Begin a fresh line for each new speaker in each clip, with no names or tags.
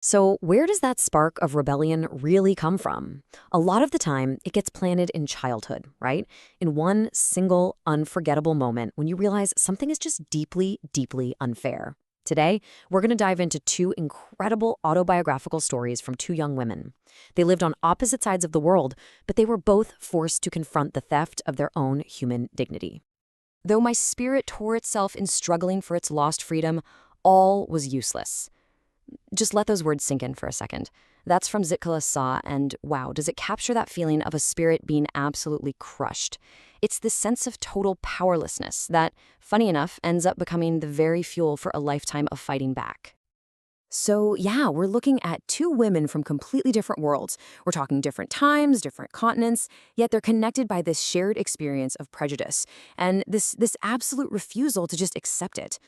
So, where does that spark of rebellion really come from? A lot of the time, it gets planted in childhood, right? In one single, unforgettable moment when you realize something is just deeply, deeply unfair. Today, we're going to dive into two incredible autobiographical stories from two young women. They lived on opposite sides of the world, but they were both forced to confront the theft of their own human dignity. Though my spirit tore itself in struggling for its lost freedom, all was useless. Just let those words sink in for a second. That's from Zitkala Sa, and wow, does it capture that feeling of a spirit being absolutely crushed? It's this sense of total powerlessness that, funny enough, ends up becoming the very fuel for a lifetime of fighting back. So, yeah, we're looking at two women from completely different worlds. We're talking different times, different continents, yet they're connected by this shared experience of prejudice and this absolute refusal to just accept it.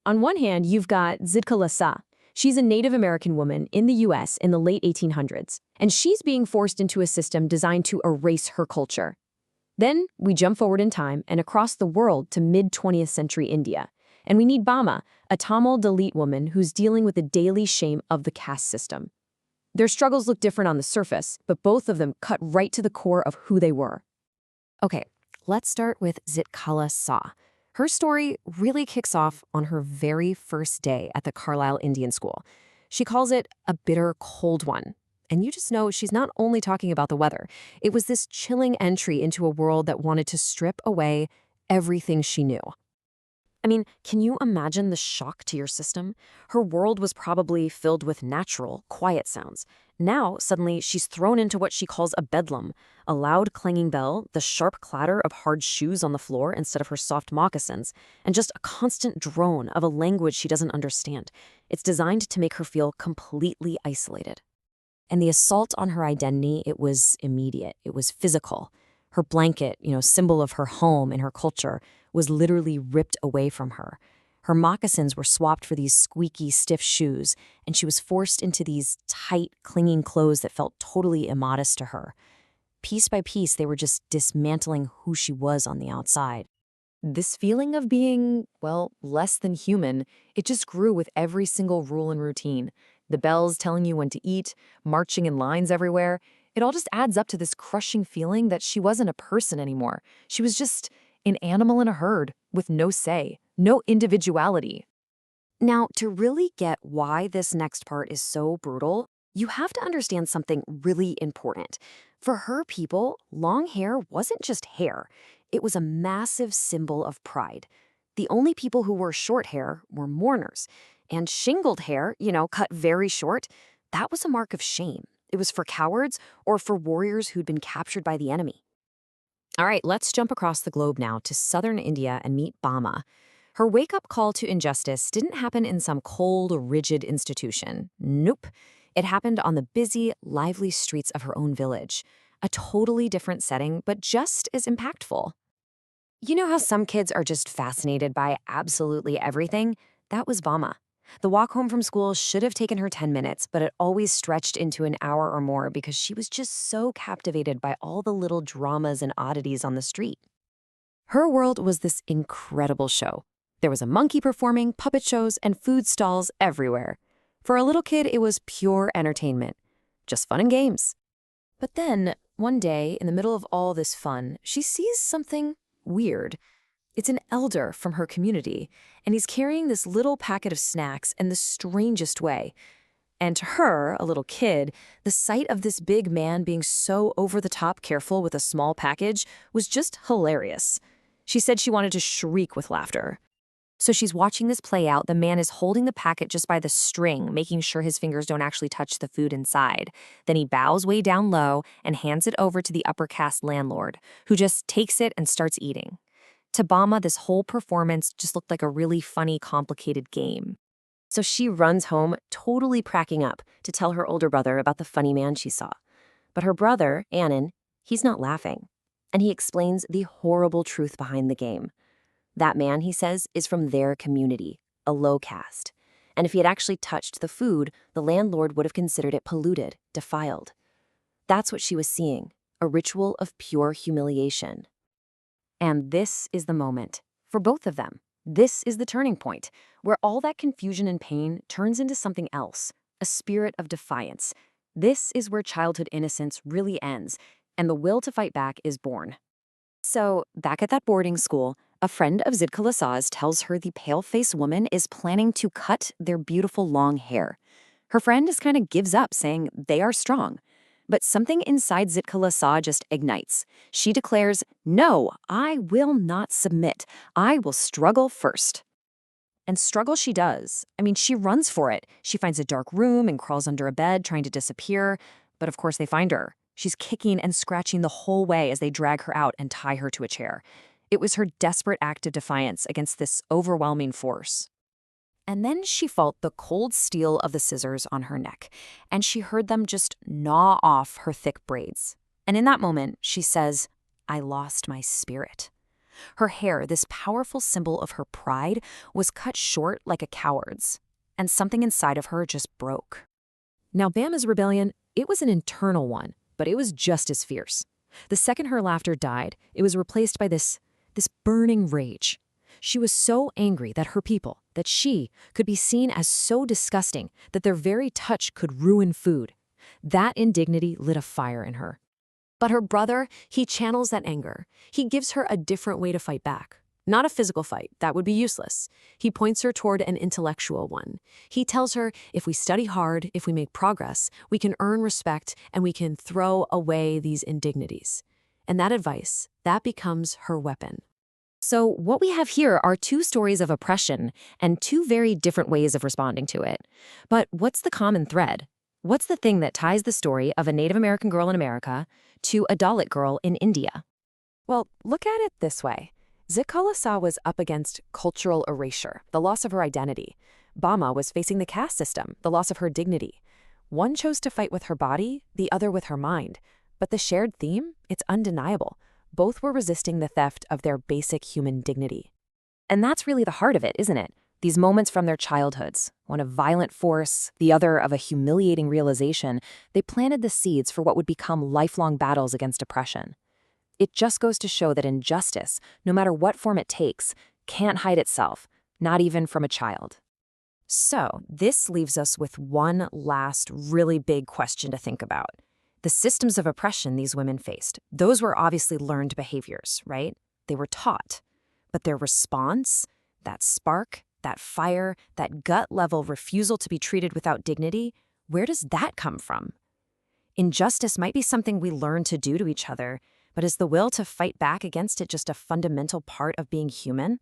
On one hand, you've got Zitka Lassa. She's a Native American woman in the US in the late 1800s, and she's being forced into a system designed to erase her culture. Then we jump forward in time and across the world to mid-20th century India. And we need Bama, a Tamil Dalit woman who's dealing with the daily shame of the caste system. Their struggles look different on the surface, but both of them cut right to the core of who they were. Okay, let's start with Zitkala Sa. Her story really kicks off on her very first day at the Carlisle Indian School. She calls it a bitter cold one. And you just know she's not only talking about the weather. It was this chilling entry into a world that wanted to strip away everything she knew. I mean, can you imagine the shock to your system? Her world was probably filled with natural, quiet sounds. Now, suddenly, she's thrown into what she calls a bedlam, a loud clanging bell, the sharp clatter of hard shoes on the floor instead of her soft moccasins, and just a constant drone of a language she doesn't understand. It's designed to make her feel completely isolated. And the assault on her identity, it was immediate. It was physical. Her blanket, symbol of her home and her culture, was literally ripped away from her. Her moccasins were swapped for these squeaky, stiff shoes, and she was forced into these tight, clinging clothes that felt totally immodest to her. Piece by piece, they were just dismantling who she was on the outside. This feeling of being, well, less than human, it just grew with every single rule and routine. The bells telling you when to eat, marching in lines everywhere. It all just adds up to this crushing feeling that she wasn't a person anymore. She was just an animal in a herd with no say, no individuality. Now, to really get why this next part is so brutal, you have to understand something really important. For her people, long hair wasn't just hair. It was a massive symbol of pride. The only people who wore short hair were mourners. And shingled hair, cut very short, that was a mark of shame. It was for cowards or for warriors who'd been captured by the enemy. All right, let's jump across the globe now to southern India and meet Bama. Her wake-up call to injustice didn't happen in some cold, rigid institution. Nope. It happened on the busy, lively streets of her own village. A totally different setting, but just as impactful. You know how some kids are just fascinated by absolutely everything? That was Bama. The walk home from school should have taken her 10 minutes, but it always stretched into an hour or more because she was just so captivated by all the little dramas and oddities on the street. Her world was this incredible show. There was a monkey performing, puppet shows, and food stalls everywhere. For a little kid, it was pure entertainment. Just fun and games. But then, one day, in the middle of all this fun, she sees something weird. It's an elder from her community, and he's carrying this little packet of snacks in the strangest way. And to her, a little kid, the sight of this big man being so over-the-top careful with a small package was just hilarious. She said she wanted to shriek with laughter. So she's watching this play out. The man is holding the packet just by the string, making sure his fingers don't actually touch the food inside. Then he bows way down low and hands it over to the upper caste landlord, who just takes it and starts eating. To Bama, this whole performance just looked like a really funny, complicated game. So she runs home, totally cracking up, to tell her older brother about the funny man she saw. But her brother, Annan, he's not laughing. And he explains the horrible truth behind the game. That man, he says, is from their community, a low caste. And if he had actually touched the food, the landlord would have considered it polluted, defiled. That's what she was seeing, a ritual of pure humiliation. And this is the moment. For both of them, this is the turning point, where all that confusion and pain turns into something else, a spirit of defiance. This is where childhood innocence really ends, and the will to fight back is born. So, back at that boarding school, a friend of Zitka Lasaz tells her the pale-faced woman is planning to cut their beautiful long hair. Her friend just kind of gives up, saying they are strong. But something inside Zitka Lasaz just ignites. She declares, "No, I will not submit. I will struggle first." And struggle she does. I mean, she runs for it. She finds a dark room and crawls under a bed, trying to disappear. But of course, they find her. She's kicking and scratching the whole way as they drag her out and tie her to a chair. It was her desperate act of defiance against this overwhelming force. And then she felt the cold steel of the scissors on her neck, and she heard them just gnaw off her thick braids. And in that moment, she says, "I lost my spirit." Her hair, this powerful symbol of her pride, was cut short like a coward's, and something inside of her just broke. Now, Bama's rebellion, it was an internal one, but it was just as fierce. The second her laughter died, it was replaced by this burning rage. She was so angry that her people, that she, could be seen as so disgusting that their very touch could ruin food. That indignity lit a fire in her. But her brother, he channels that anger. He gives her a different way to fight back. Not a physical fight, that would be useless. He points her toward an intellectual one. He tells her, if we study hard, if we make progress, we can earn respect and we can throw away these indignities. And that advice, that becomes her weapon. So what we have here are two stories of oppression and two very different ways of responding to it. But what's the common thread? What's the thing that ties the story of a Native American girl in America to a Dalit girl in India? Well, look at it this way. Zitka Lasaz was up against cultural erasure, the loss of her identity. Bama was facing the caste system, the loss of her dignity. One chose to fight with her body, the other with her mind. But the shared theme, it's undeniable. Both were resisting the theft of their basic human dignity. And that's really the heart of it, isn't it? These moments from their childhoods, one of violent force, the other of a humiliating realization, they planted the seeds for what would become lifelong battles against oppression. It just goes to show that injustice, no matter what form it takes, can't hide itself, not even from a child. So, this leaves us with one last really big question to think about. The systems of oppression these women faced, those were obviously learned behaviors, right? They were taught. But their response, that spark, that fire, that gut-level refusal to be treated without dignity, where does that come from? Injustice might be something we learn to do to each other, but is the will to fight back against it just a fundamental part of being human?